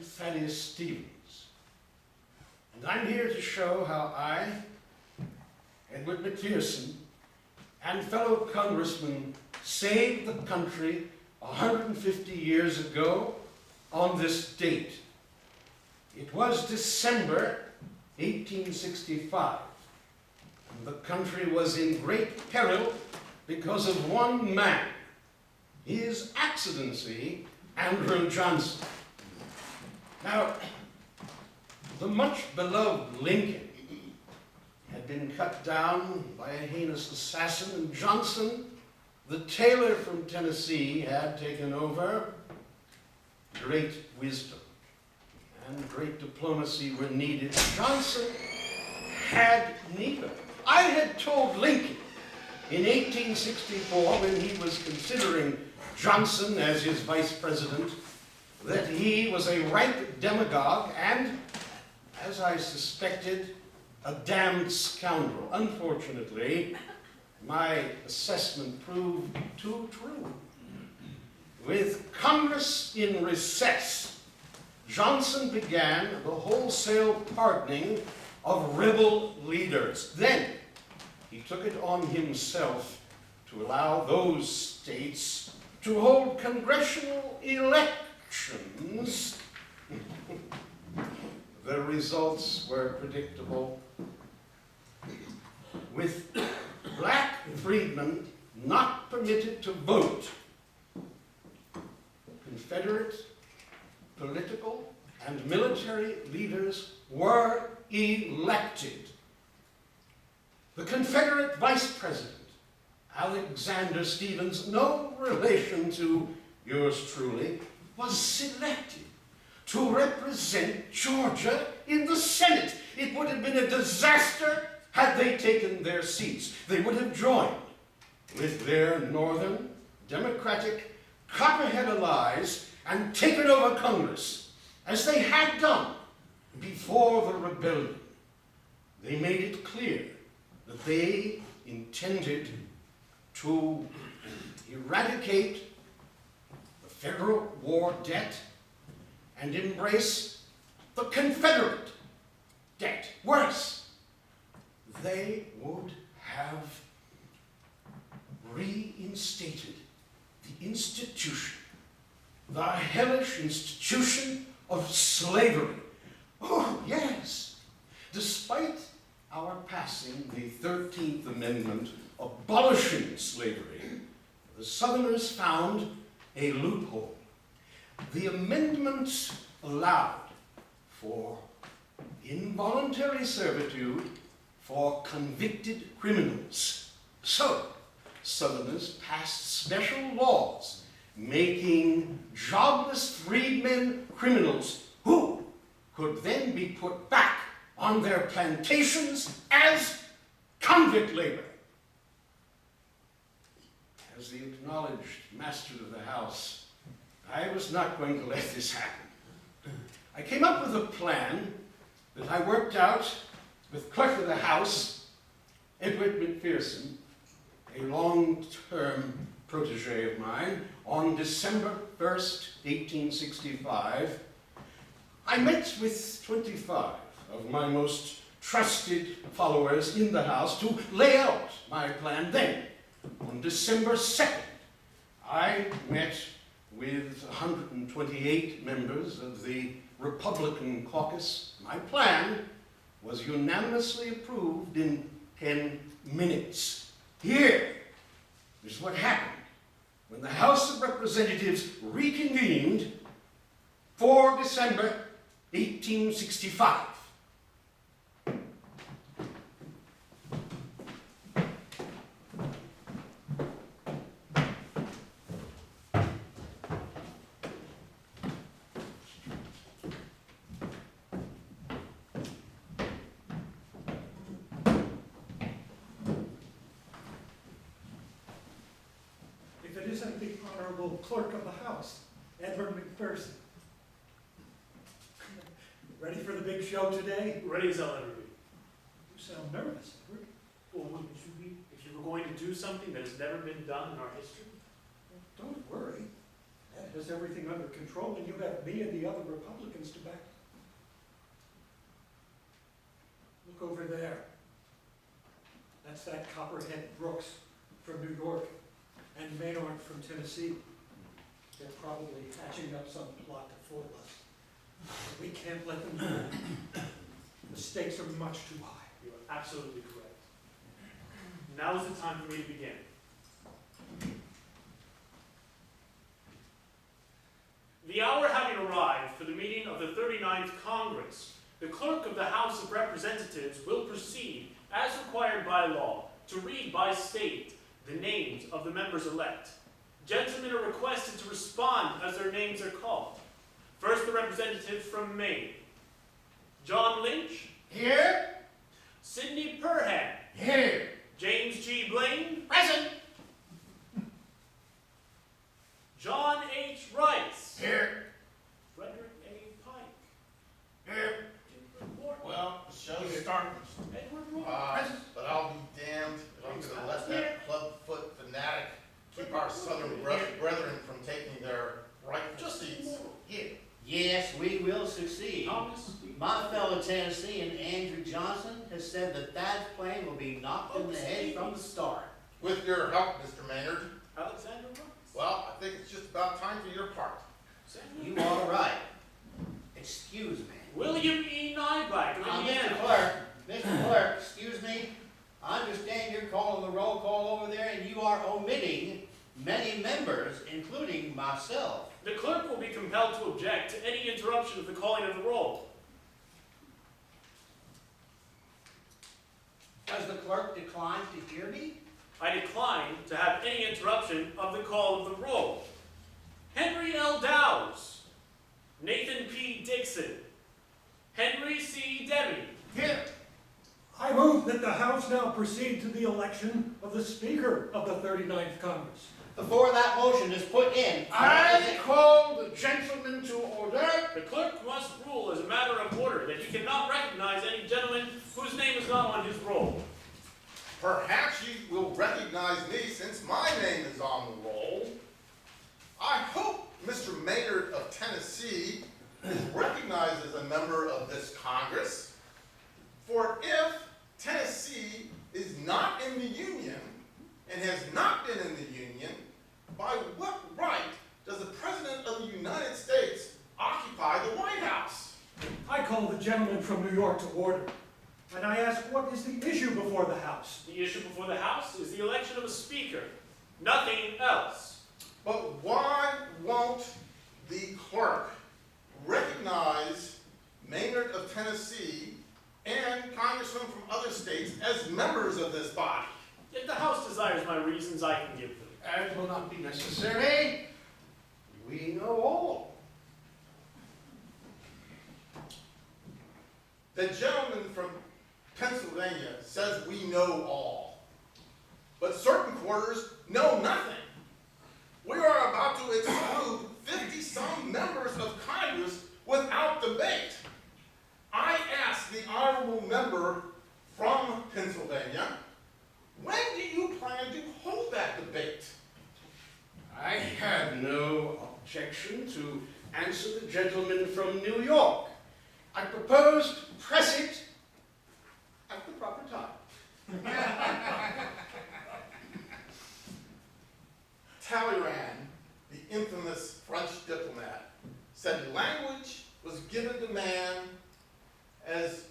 Thaddeus Stevens, and I'm here to show how I, Edward McPherson, and fellow Congressman saved the country 150 years ago on this date. It was December 1865, and the country was in great peril because of one man, His Excellency Andrew Johnson. Now, the much-beloved Lincoln had been cut down by a heinous assassin, and Johnson, the tailor from Tennessee, had taken over. Great wisdom and great diplomacy were needed. Johnson had neither. I had told Lincoln in 1864, when he was considering Johnson as his vice president, that he was a ripe demagogue and, as I suspected, a damned scoundrel. Unfortunately, my assessment proved too true. With Congress in recess, Johnson began the wholesale pardoning of rebel leaders. Then he took it on himself to allow those states to hold congressional elections. The results were predictable. With black freedmen not permitted to vote, Confederate political and military leaders were elected. The Confederate Vice President, Alexander Stevens, no relation to yours truly, was selected to represent Georgia in the Senate. It would have been a disaster had they taken their seats. They would have joined with their northern, democratic, copperhead allies and taken over Congress, as they had done before the rebellion. They made it clear that they intended to eradicate the federal war debt and embrace the Confederate debt. Worse, they would have reinstated the institution, the hellish institution of slavery. Oh, yes. Despite our passing the 13th Amendment abolishing slavery, the Southerners found a loophole. The amendment allowed for involuntary servitude for convicted criminals. So, Southerners passed special laws making jobless freedmen criminals who could then be put back on their plantations as convict labor. As the acknowledged master of the house, I was not going to let this happen. I came up with a plan that I worked out with Clerk of the House, Edward McPherson, a long-term protege of mine. On December 1st, 1865, I met with 25 of my most trusted followers in the House to lay out my plan. Then, on December 2nd, I met with 128 members of the Republican caucus. My plan was unanimously approved in 10 minutes. Here is what happened when the House of Representatives reconvened for December 1865. If it isn't the Honorable Clerk of the House, Edward McPherson. Ready for the big show today? Ready as I'll ever be. You sound nervous, Edward. Well, wouldn't you be if you were going to do something that has never been done in our history? Don't worry. Ed has everything under control, and you have me and the other Republicans to back. Look over there. That's that copperhead Brooks from New York and Maynard from Tennessee. They're probably hatching up some plot to fool us. But we can't let them do it. The stakes are much too high. You are absolutely correct. Now is the time for me to begin. The hour having arrived for the meeting of the 39th Congress, the Clerk of the House of Representatives will proceed, as required by law, to read by state the names of the members-elect. Gentlemen are requested to respond as their names are called. First, the representative from Maine. John Lynch. Here. Sidney Perhan. Here. James G. Blaine. Present. John H. Rice. Here. Frederick A. Pike. Here. Edward Morton. Well, the show's starting. Edward Morton. Present. But I'll be damned if I'm gonna let that clubfoot fanatic keep our southern brethren from taking their rightful seats. Here. Yes, we will succeed. Thomas. My fellow Tennessean, Andrew Johnson, has said that Thad's plane will be knocked in the head from the start. With your help, Mr. Maynard. Alexander Rice. Well, I think it's just about time for your part. Samuel. You are right. Excuse me. William E. Nyback of Mr. Indiana. Mr. Clerk, excuse me. I understand you're calling the roll call over there and you are omitting many members, including myself. The clerk will be compelled to object to any interruption of the calling of the roll. Does the clerk decline to hear me? I decline to have any interruption of the call of the roll. Henry L. Dowes. Nathan P. Dixon. Henry C. Demme. Here. I move that the House now proceed to the election of the Speaker of the 39th Congress. Before that motion is put in, I call the gentleman to order. The clerk must rule as a matter of order that he cannot recognize any gentleman whose name is not on his roll. Perhaps you will recognize me since my name is on the roll. I hope Mr. Maynard of Tennessee is recognized as a member of this Congress. For if Tennessee is not in the Union and has not been in the Union, by what right does the President of the United States occupy the White House? I call the gentleman from New York to order, and I ask what is the issue before the House? The issue before the House is the election of a Speaker. Nothing else. But why won't the clerk recognize Maynard of Tennessee and congressmen from other states as members of this body? If the House desires my reasons, I can give them. It will not be necessary. We know all. The gentleman from Pennsylvania says we know all, but certain quarters know nothing. We are about to exclude 50-some members of Congress without debate. I ask the honorable member from Pennsylvania, when do you plan to hold that debate? I have no objection to answer the gentleman from New York. I propose to press it at the proper time. Talleyrand, the infamous French diplomat, said language was given to man as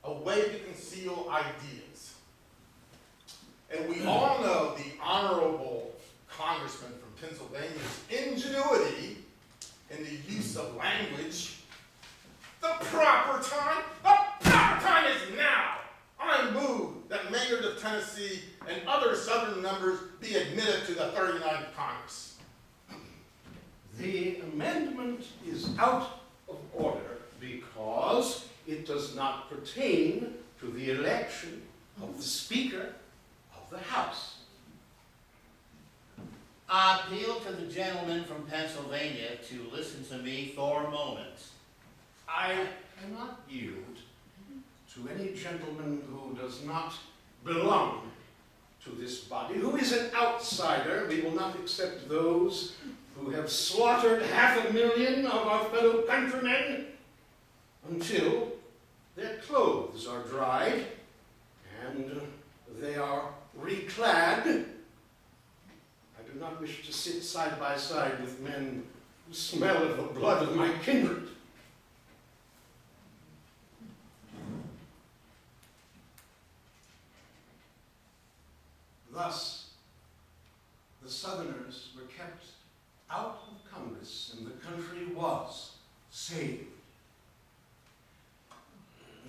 a way to conceal ideas. And we all know the honorable congressman from Pennsylvania's ingenuity in the use of language. The proper time is now. I move that Maynard of Tennessee and other Southern members be admitted to the 39th Congress. The amendment is out of order because it does not pertain to the election of the Speaker of the House. I appeal to the gentleman from Pennsylvania to listen to me for a moment. I cannot yield to any gentleman who does not belong to this body, who is an outsider. We will not accept those who have slaughtered 500,000 of our fellow countrymen until their clothes are dried and they are reclad. I do not wish to sit side by side with men who smell of the blood of my kindred. Thus, the Southerners were kept out of Congress and the country was saved.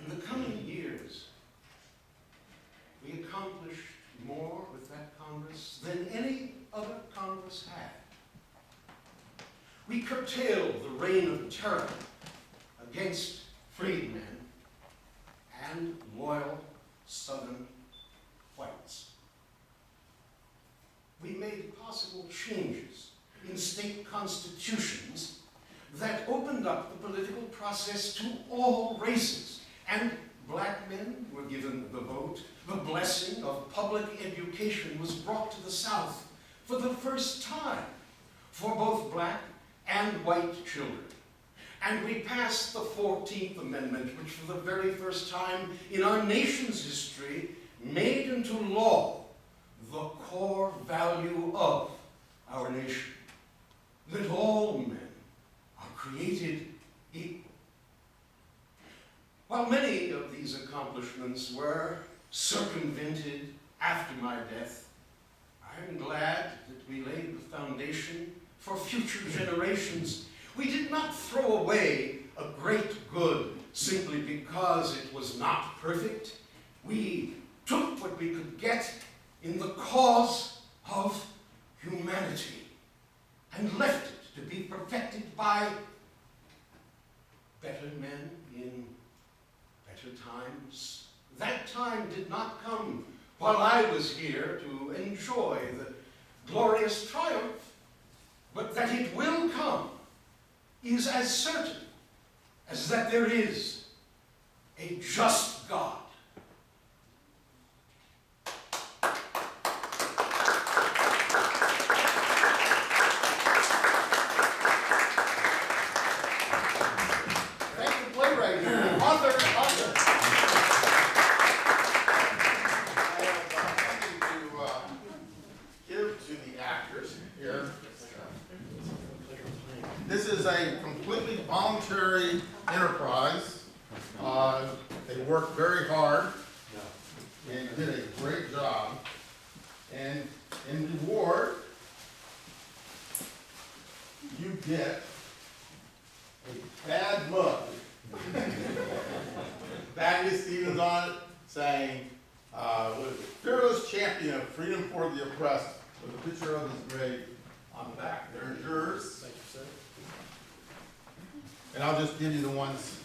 In the coming years, we accomplished more with that Congress than any other Congress had. We curtailed the reign of terror against freedmen and loyal Southern whites. We made possible changes in state constitutions that opened up the political process to all races, and black men were given the vote. The blessing of public education was brought to the South for the first time for both black and white children. And we passed the 14th Amendment, which for the very first time in our nation's history made into law the core value of our nation, that all men are created equal. While many of these accomplishments were circumvented after my death, I'm glad that we laid the foundation for future generations. We did not throw away a great good simply because it was not perfect. We took what we could get in the cause of humanity and left it to be perfected by better men in better times. That time did not come while I was here to enjoy the glorious triumph, but that it will come is as certain as that there is a just God. Thank the playwright here, author. I have something to give to the actors here. This is a completely voluntary enterprise. They worked very hard and did a great job. And in reward, you get a bad mug. Thaddeus Stevens on it saying, what is it? Fearless champion of freedom for the oppressed, with a picture of his grave on the back. There's yours. Thank you, sir. And I'll just give you the ones